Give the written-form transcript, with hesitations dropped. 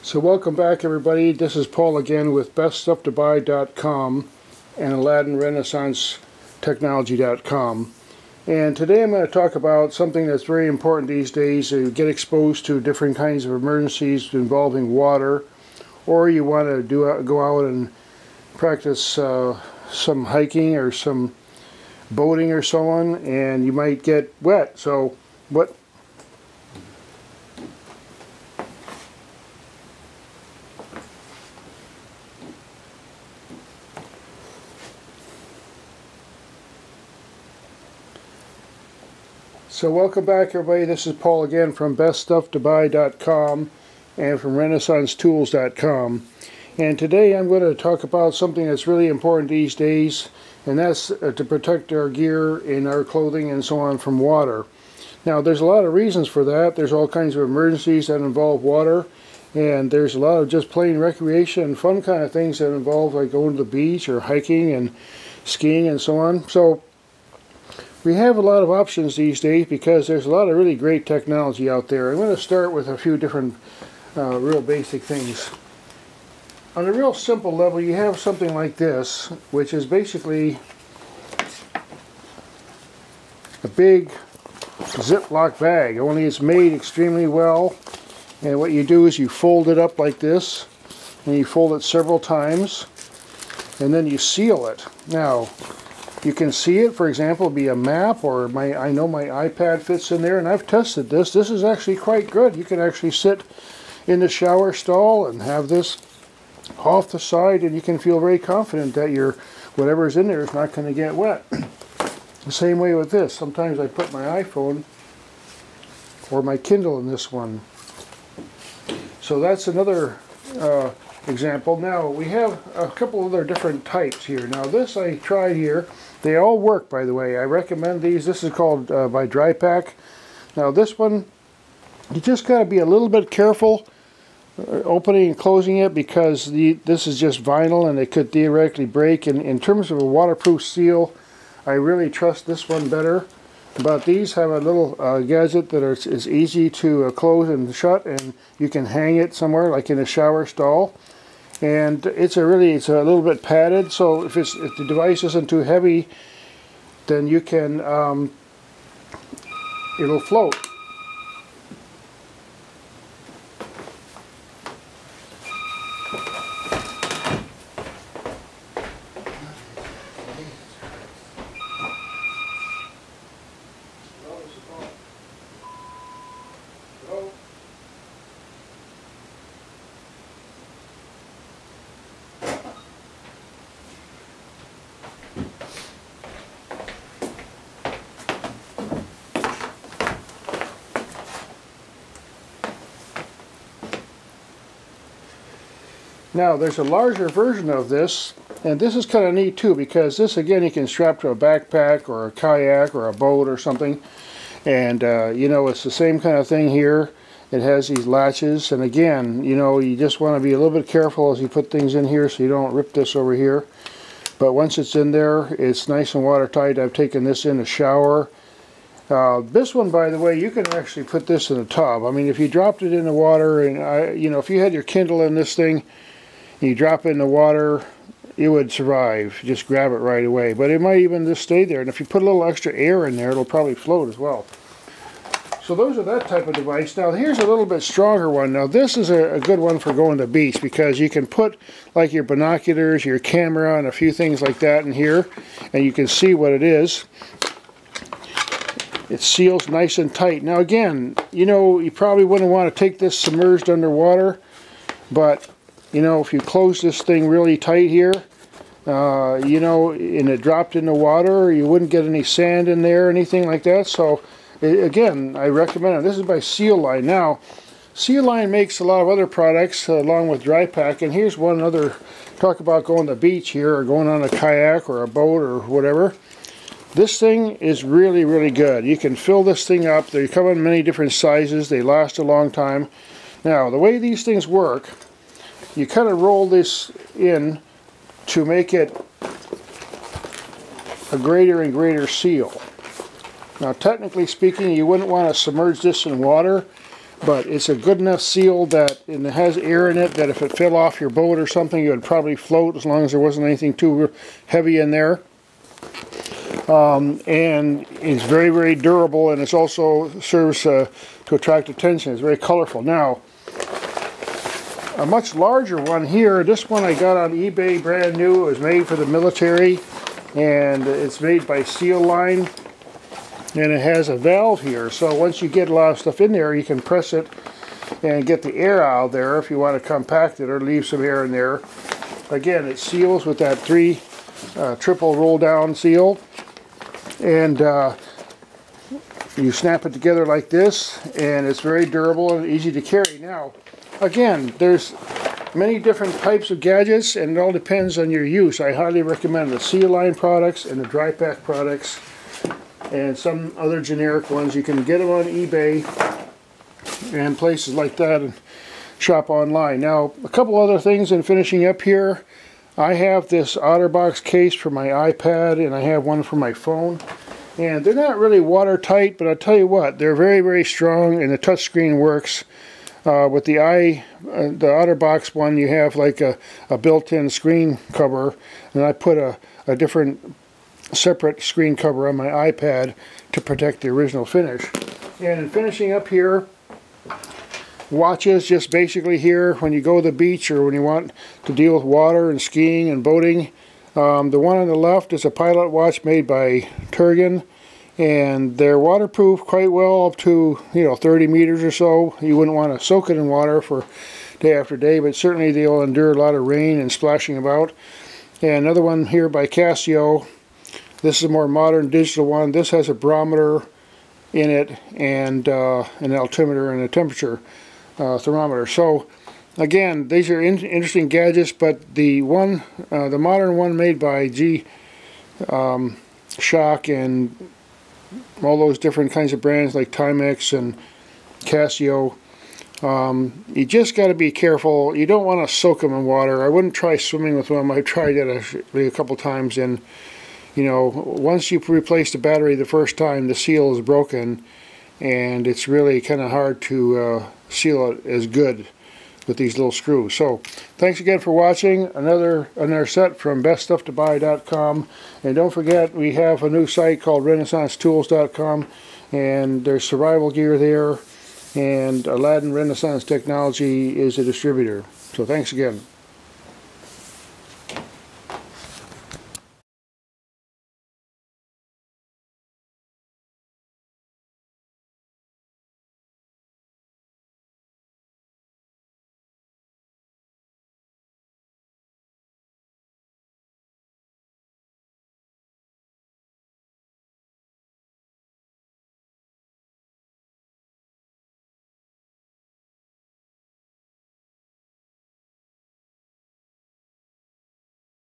So welcome back everybody, this is Paul again with beststufftobuy.com and AladdinRenaissanceTechnology.com. And today I'm going to talk about something that's very important these days. You get exposed to different kinds of emergencies involving water, or you want to go out and practice some hiking or some boating or so on, and you might get wet. So welcome back everybody, this is Paul again from beststufftobuy.com and from renaissancetools.com. And today I'm going to talk about something that's really important these days, and that's to protect our gear and our clothing and so on from water. Now there's a lot of reasons for that. There's all kinds of emergencies that involve water, and there's a lot of just plain recreation and fun kind of things that involve like going to the beach or hiking and skiing and so on. So we have a lot of options these days because there's a lot of really great technology out there. I'm going to start with a few different real basic things. On a real simple level, you have something like this, which is basically a big Ziploc bag, only it's made extremely well. And what you do is you fold it up like this, and you fold it several times, and then you seal it. Now, you can see it, for example, be a map, or I know my iPad fits in there, and I've tested this. This is actually quite good. You can actually sit in the shower stall and have this off the side, and you can feel very confident that whatever's in there is not going to get wet. The same way with this. Sometimes I put my iPhone or my Kindle in this one. So that's another example. Now we have a couple other different types here. Now this I tried here. They all work, by the way. I recommend these. This is called by dry-pak. Now this one, you just got to be a little bit careful opening and closing it, because this is just vinyl and it could theoretically break. And in terms of a waterproof seal, I really trust this one better. But these have a little gadget that is easy to close and shut, and you can hang it somewhere like in a shower stall. And it's a little bit padded, so if the device isn't too heavy, then you can it'll float. Now there's a larger version of this, and this is kind of neat too, because this again you can strap to a backpack or a kayak or a boat or something, and you know, it's the same kind of thing here. It has these latches, and again, you know, you just want to be a little bit careful as you put things in here so you don't rip this over here. But once it's in there, it's nice and watertight. I've taken this in a shower. This one, by the way, you can actually put this in a tub. I mean, if you dropped it in the water, and you know, if you had your Kindle in this thing, you drop it in the water, it would survive. Just grab it right away. But it might even just stay there. And if you put a little extra air in there, it'll probably float as well. So those are that type of device. Now here's a little bit stronger one. Now this is a good one for going to the beach, because you can put like your binoculars, your camera, and a few things like that in here, and you can see what it is. It seals nice and tight. Now again, you know, you probably wouldn't want to take this submerged underwater, but you know, if you close this thing really tight here, you know, and it dropped in the water, you wouldn't get any sand in there or anything like that. So, again, I recommend it. This is by Seal Line. Now, Seal Line makes a lot of other products along with dry-pak, and here's one other. Talk about going to the beach here, or going on a kayak or a boat or whatever. This thing is really, really good. You can fill this thing up. They come in many different sizes. They last a long time. Now, the way these things work, you kind of roll this in to make it a greater and greater seal. Now technically speaking, you wouldn't want to submerge this in water. but it's a good enough seal that, and it has air in it, that if it fell off your boat or something, it would probably float as long as there wasn't anything too heavy in there. And it's very, very durable, and it also serves to attract attention. It's very colorful. Now, a much larger one here, this one I got on eBay brand new. It was made for the military, and it's made by Seal Line, and it has a valve here. So once you get a lot of stuff in there, you can press it and get the air out of there if you want to compact it or leave some air in there. Again, it seals with that triple roll down seal, and you snap it together like this, and it's very durable and easy to carry. Now, again, there's many different types of gadgets, and it all depends on your use. I highly recommend the Seal Line products and the dry-pak products, and some other generic ones. You can get them on eBay and places like that, and shop online. Now, a couple other things in finishing up here. I have this OtterBox case for my iPad, and I have one for my phone. And they're not really watertight, but I'll tell you what, they're very, very strong, and the touchscreen works. With the OtterBox one, you have like a built-in screen cover, and I put a different separate screen cover on my iPad to protect the original finish. And in finishing up here, watches, just basically here when you go to the beach or when you want to deal with water and skiing and boating. The one on the left is a pilot watch made by Turgan, and they're waterproof quite well up to 30 meters or so. You wouldn't want to soak it in water for day after day, but certainly they'll endure a lot of rain and splashing about. And another one here by Casio. This is a more modern digital one. This has a barometer in it and an altimeter and a temperature thermometer. So again, these are interesting gadgets, but the modern one made by G-Shock and all those different kinds of brands like Timex and Casio, you just got to be careful. You don't want to soak them in water. I wouldn't try swimming with them. I tried it a couple times, and once you replace the battery the first time, the seal is broken, and it's really kind of hard to seal it as good with these little screws. So thanks again for watching another set from beststufftobuy.com, and don't forget we have a new site called renaissancetools.com, and there's survival gear there, and Aladdin Renaissance Technology is a distributor. So thanks again.